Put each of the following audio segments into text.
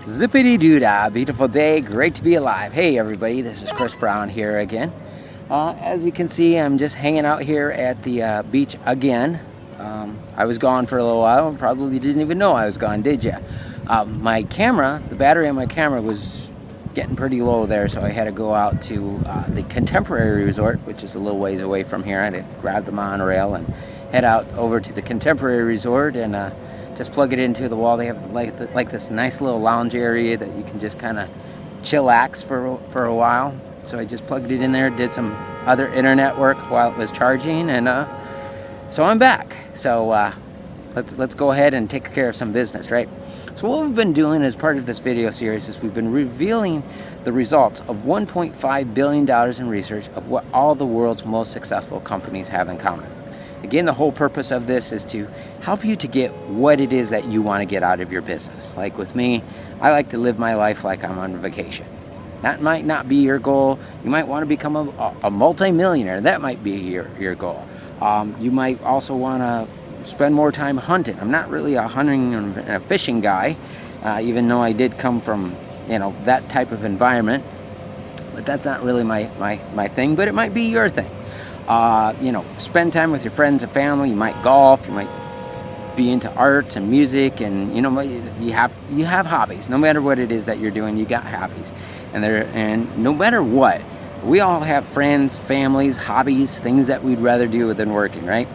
Zippity doo dah, beautiful day, great to be alive. Hey everybody, this is Chris Brown here again. As you can see, I'm just hanging out here at the beach again. I was gone for a little while, probably didn't even know I was gone, did ya? My camera, the battery on my camera was getting pretty low there, so I had to go out to the Contemporary Resort, which is a little ways away from here. I had to grab the monorail and head out over to the Contemporary Resort and just plug it into the wall. They have like this nice little lounge area that you can just kind of chillax for a while. So I just plugged it in there, did some other internet work while it was charging, and so I'm back. So let's go ahead and take care of some business, right? So what we've been doing as part of this video series is we've been revealing the results of $1.5 billion in research of what all the world's most successful companies have in common. Again, the whole purpose of this is to help you to get what it is that you want to get out of your business. Like with me, I like to live my life like I'm on vacation. That might not be your goal. You might want to become a multi-millionaire. That might be your goal. You might also want to spend more time hunting. I'm not really a hunting and a fishing guy, even though I did come from, that type of environment. But that's not really my thing, but it might be your thing. Spend time with your friends and family. You might golf, you might be into arts and music, and you have hobbies. No matter what it is that you're doing, you got hobbies. And no matter what, we all have friends, families, hobbies, things that we'd rather do than working, right?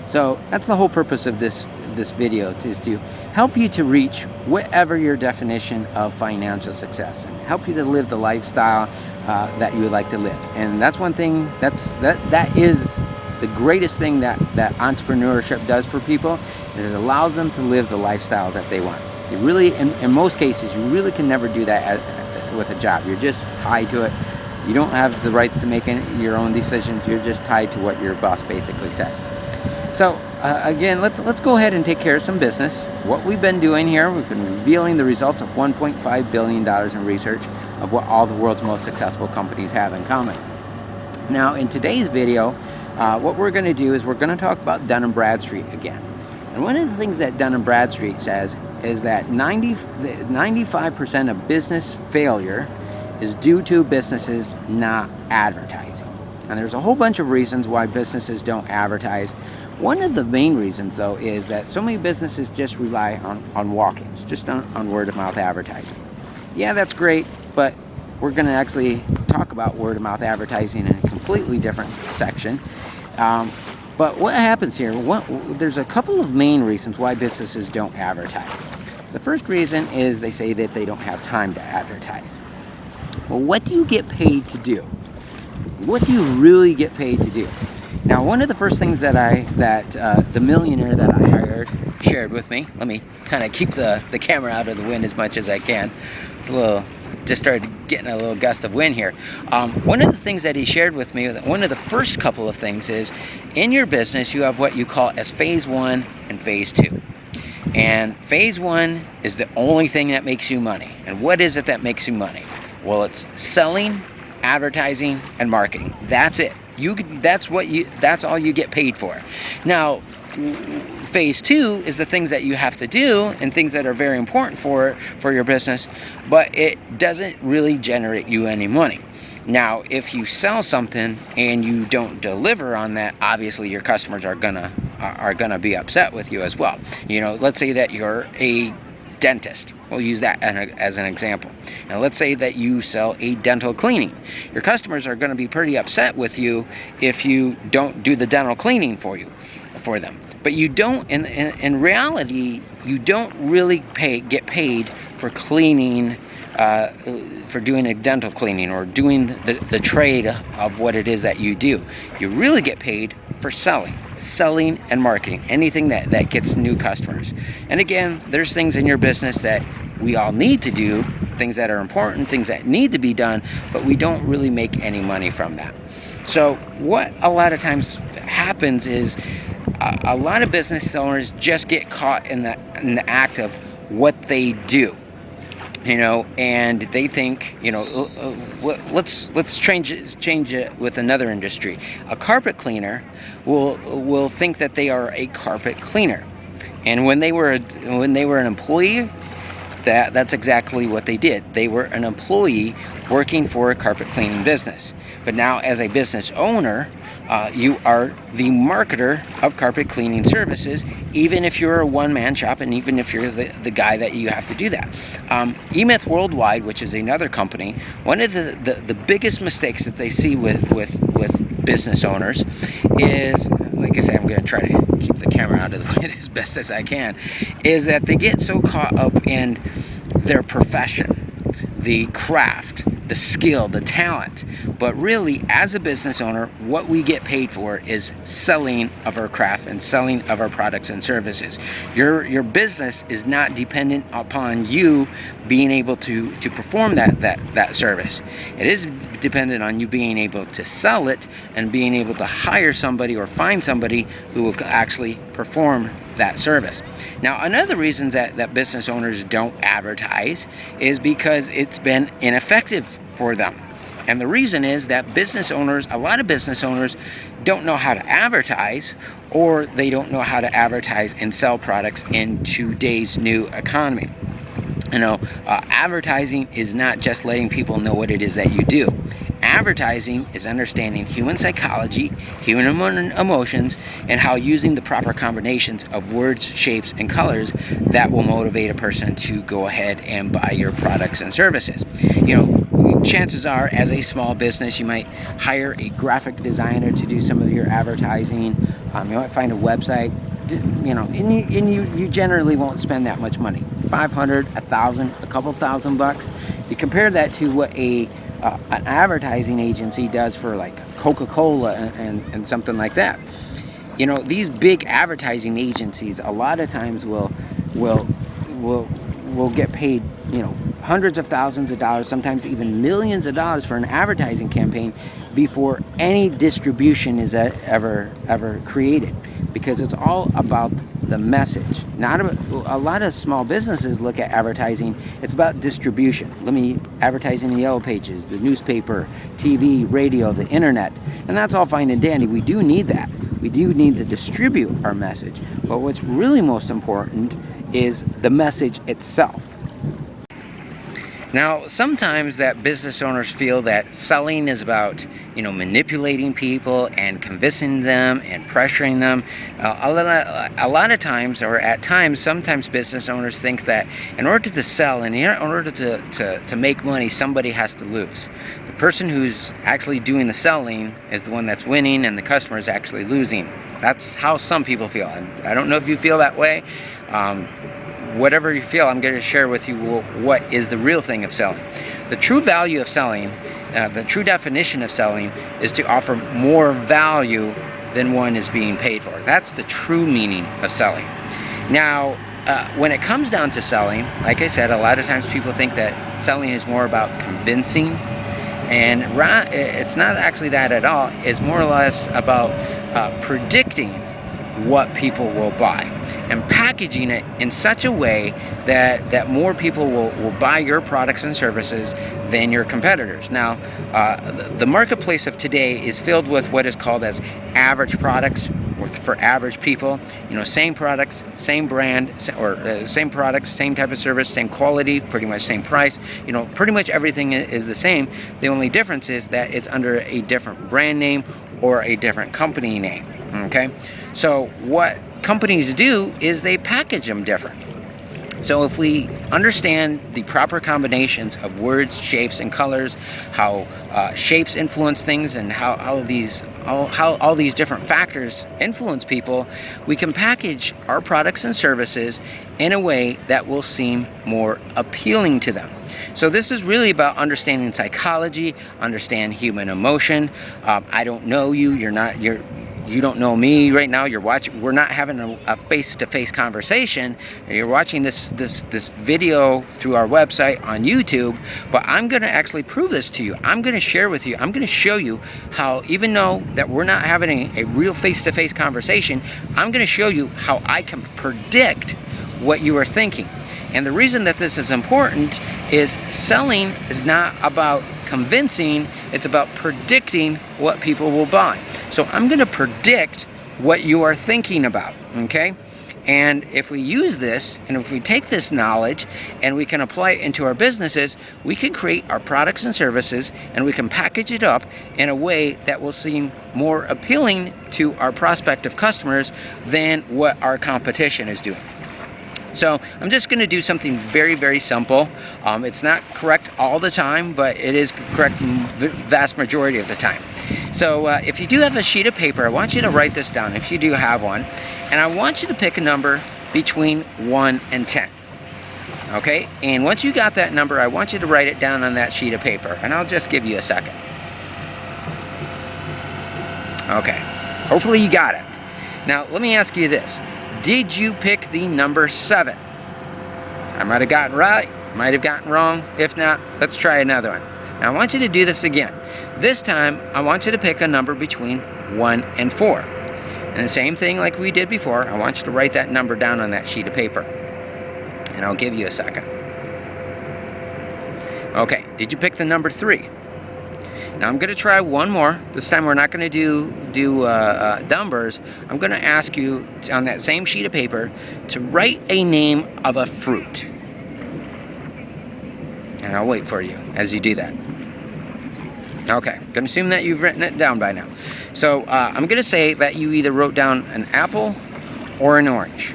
So that's the whole purpose of this video, is to help you to reach whatever your definition of financial success and help you to live the lifestyle that you would like to live. And that's one thing, that is the greatest thing that entrepreneurship does for people, is it allows them to live the lifestyle that they want. You really, in most cases, you really can never do that with a job. You're just tied to it. You don't have the rights to make your own decisions. You're just tied to what your boss basically says. So again, let's go ahead and take care of some business. What we've been doing here, we've been revealing the results of $1.5 billion in research of what all the world's most successful companies have in common. Now, in today's video, what we're going to do is we're going to talk about Dun & Bradstreet again. And one of the things that Dun & Bradstreet says is that 95% of business failure is due to businesses not advertising. And there's a whole bunch of reasons why businesses don't advertise. One of the main reasons, though, is that so many businesses just rely on walk-ins, just on word-of-mouth advertising. Yeah, that's great, but we're going to actually talk about word-of-mouth advertising in a completely different section. But what happens here, there's a couple of main reasons why businesses don't advertise. The first reason is they say that they don't have time to advertise. Well, what do you get paid to do? What do you really get paid to do? Now, one of the first things that the millionaire that I hired shared with me, let me kind of keep the camera out of the wind as much as I can. It's just started getting a little gust of wind here. One of the things that he shared with me, one of the first couple of things is, in your business, you have what you call as phase 1 and phase 2. And phase 1 is the only thing that makes you money. And what is it that makes you money? Well, it's selling, advertising, and marketing. That's it. That's all you get paid for. Now, phase 2 is the things that you have to do and things that are very important for your business, but it doesn't really generate you any money. Now, if you sell something and you don't deliver on that, obviously your customers are gonna be upset with you as well. Let's say that you're a dentist. We'll use that as an example. Now, let's say that you sell a dental cleaning. Your customers are going to be pretty upset with you if you don't do the dental cleaning for them. But you don't, in reality, you don't really get paid for cleaning, for doing a dental cleaning or doing the trade of what it is that you do. You really get paid for selling and marketing, anything that gets new customers. And again, there's things in your business that we all need to do, things that are important, things that need to be done, but we don't really make any money from that. So what a lot of times happens is a lot of business owners just get caught in the act of what they do. And they think, let's change it with another industry. A carpet cleaner will think that they are a carpet cleaner, and when they were an employee, that's exactly what they did. They were an employee working for a carpet cleaning business. But now, as a business owner, you are the marketer of carpet cleaning services, even if you're a one-man shop and even if you're the guy that you have to do that. eMyth Worldwide, which is another company, one of the biggest mistakes that they see with business owners is, like I said, I'm going to try to keep the camera out of the way as best as I can, is that they get so caught up in their profession, the craft, the skill, the talent. But really, as a business owner, what we get paid for is selling of our craft and selling of our products and services. Your business is not dependent upon you being able to perform that service. It is dependent on you being able to sell it and being able to hire somebody or find somebody who will actually perform that service. Now, another reason that business owners don't advertise is because it's been ineffective for them. And the reason is that a lot of business owners don't know how to advertise, or they don't know how to advertise and sell products in today's new economy. Advertising is not just letting people know what it is that you do. Advertising is understanding human psychology, human emotions, and how using the proper combinations of words, shapes, and colors that will motivate a person to go ahead and buy your products and services. Chances are, as a small business, you might hire a graphic designer to do some of your advertising. You might find a website, and you generally won't spend that much money. $500, $1,000, a couple $1,000. You compare that to what an advertising agency does for like Coca-Cola and something like that. These big advertising agencies a lot of times will get paid, hundreds of thousands of dollars, sometimes even millions of dollars for an advertising campaign before any distribution is ever created, because it's all about the message. A lot of small businesses look at advertising, it's about distribution. Let me advertise in the Yellow Pages, the newspaper, TV, radio, the internet, and that's all fine and dandy. We do need that. We do need to distribute our message. But what's really most important is the message itself. Now, sometimes that business owners feel that selling is about, manipulating people and convincing them and pressuring them. A lot of times, or at times, sometimes business owners think that in order to sell and in order to make money, somebody has to lose. The person who's actually doing the selling is the one that's winning, and the customer is actually losing. That's how some people feel. I don't know if you feel that way. Whatever you feel, I'm going to share with you what is the real thing of selling. The true value of selling, the true definition of selling, is to offer more value than one is being paid for. That's the true meaning of selling. Now, when it comes down to selling, like I said, a lot of times people think that selling is more about convincing, and it's not actually that at all. It's more or less about predicting what people will buy and packaging it in such a way that more people will buy your products and services than your competitors. Now, the marketplace of today is filled with what is called as average products, or for average people. Same products, same brand, or same products, same type of service, same quality, pretty much same price. Pretty much everything is the same. The only difference is that it's under a different brand name or a different company name. Okay? So what companies do is they package them different. So if we understand the proper combinations of words, shapes, and colors, how shapes influence things, and how all these different factors influence people, we can package our products and services in a way that will seem more appealing to them. So this is really about understanding psychology, understand human emotion. I don't know you. You don't know me right now. We're not having a face-to-face conversation. You're watching this video through our website on YouTube, but I'm going to actually prove this to you. I'm going to share with you. I'm going to show you how, even though that we're not having a real face-to-face conversation, I'm going to show you how I can predict what you are thinking. And the reason that this is important is selling is not about convincing, it's about predicting what people will buy. So I'm going to predict what you are thinking about, okay? And if we use this, and if we take this knowledge and we can apply it into our businesses, we can create our products and services, and we can package it up in a way that will seem more appealing to our prospective customers than what our competition is doing. So I'm just going to do something very, very simple. It's not correct all the time, but it is correct the vast majority of the time. So if you do have a sheet of paper, I want you to write this down if you do have one. And I want you to pick a number between 1 and 10. Okay? And once you got that number, I want you to write it down on that sheet of paper. And I'll just give you a second. Okay. Hopefully you got it. Now, let me ask you this. Did you pick the number 7? I might have gotten right, might have gotten wrong. If not, let's try another one. Now, I want you to do this again. This time, I want you to pick a number between 1 and 4. And the same thing like we did before, I want you to write that number down on that sheet of paper. And I'll give you a second. Okay, did you pick the number 3? Now I'm going to try one more. This time we're not going to do numbers. I'm going to ask you on that same sheet of paper to write a name of a fruit. And I'll wait for you as you do that. Okay, I'm going to assume that you've written it down by now. So I'm going to say that you either wrote down an apple or an orange.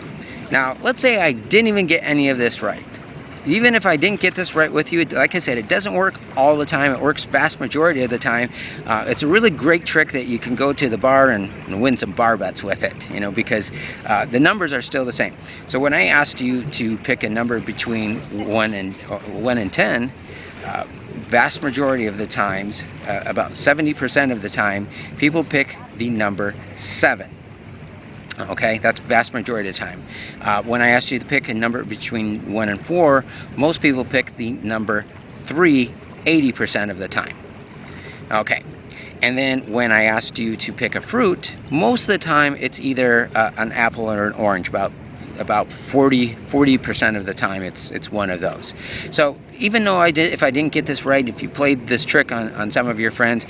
Now, let's say I didn't even get any of this right. Even if I didn't get this right with you, like I said, it doesn't work all the time. It works vast majority of the time. It's a really great trick that you can go to the bar and win some bar bets with it, because the numbers are still the same. So when I asked you to pick a number between 1 and 10, vast majority of the times, about 70% of the time, people pick the number 7. Okay, that's vast majority of the time. When I asked you to pick a number between 1 and 4, most people pick the number 3 80% of the time. Okay, and then when I asked you to pick a fruit, most of the time it's either an apple or an orange. About 40% of the time it's one of those. So even though if I didn't get this right, if you played this trick on some of your friends,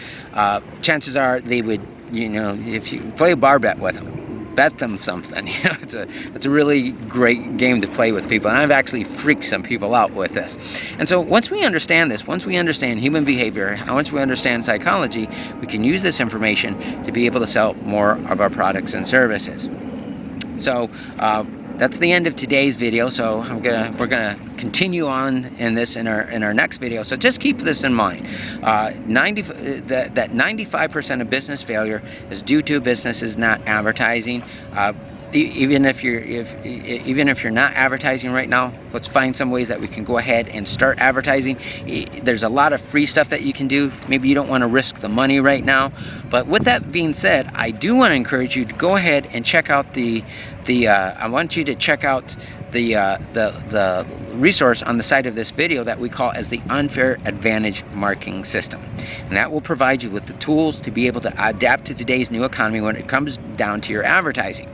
chances are they would, if you play a bar bet with them, bet them something. It's a really great game to play with people, and I've actually freaked some people out with this. And so once we understand this, once we understand human behavior, once we understand psychology, we can use this information to be able to sell more of our products and services. So that's the end of today's video. So we're gonna continue on in our next video. So just keep this in mind. That 95% of business failure is due to businesses not advertising. Even if you're not advertising right now, let's find some ways that we can go ahead and start advertising. There's a lot of free stuff that you can do. Maybe you don't want to risk the money right now. But with that being said, I do want to encourage you to go ahead and check out I want you to check out the resource on the side of this video that we call as the Unfair Advantage Marketing System. And that will provide you with the tools to be able to adapt to today's new economy when it comes down to your advertising.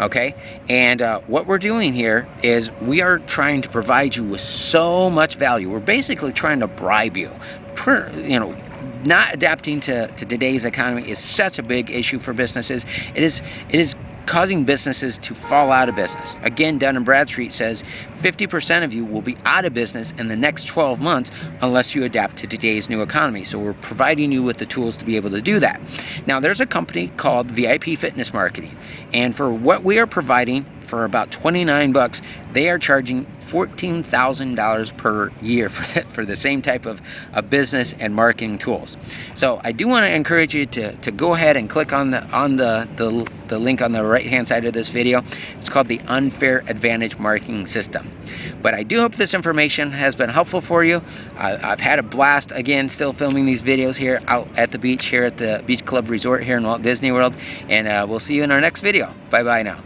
Okay? And what we're doing here is we are trying to provide you with so much value. We're basically trying to bribe you. Not adapting to today's economy is such a big issue for businesses. It is causing businesses to fall out of business. Again, Dun & Bradstreet says 50% of you will be out of business in the next 12 months unless you adapt to today's new economy. So we're providing you with the tools to be able to do that. Now, there's a company called VIP Fitness Marketing, and for what we are providing for about $29, they are charging $14,000 per year for the same type of business and marketing tools. So I do want to encourage you to go ahead and click on the link on the right hand side of this video. It's called the Unfair Advantage Marketing System. But I do hope this information has been helpful for you. I've had a blast, again, still filming these videos here out at the beach here at the Beach Club Resort here in Walt Disney World, and we'll see you in our next video. Bye bye now.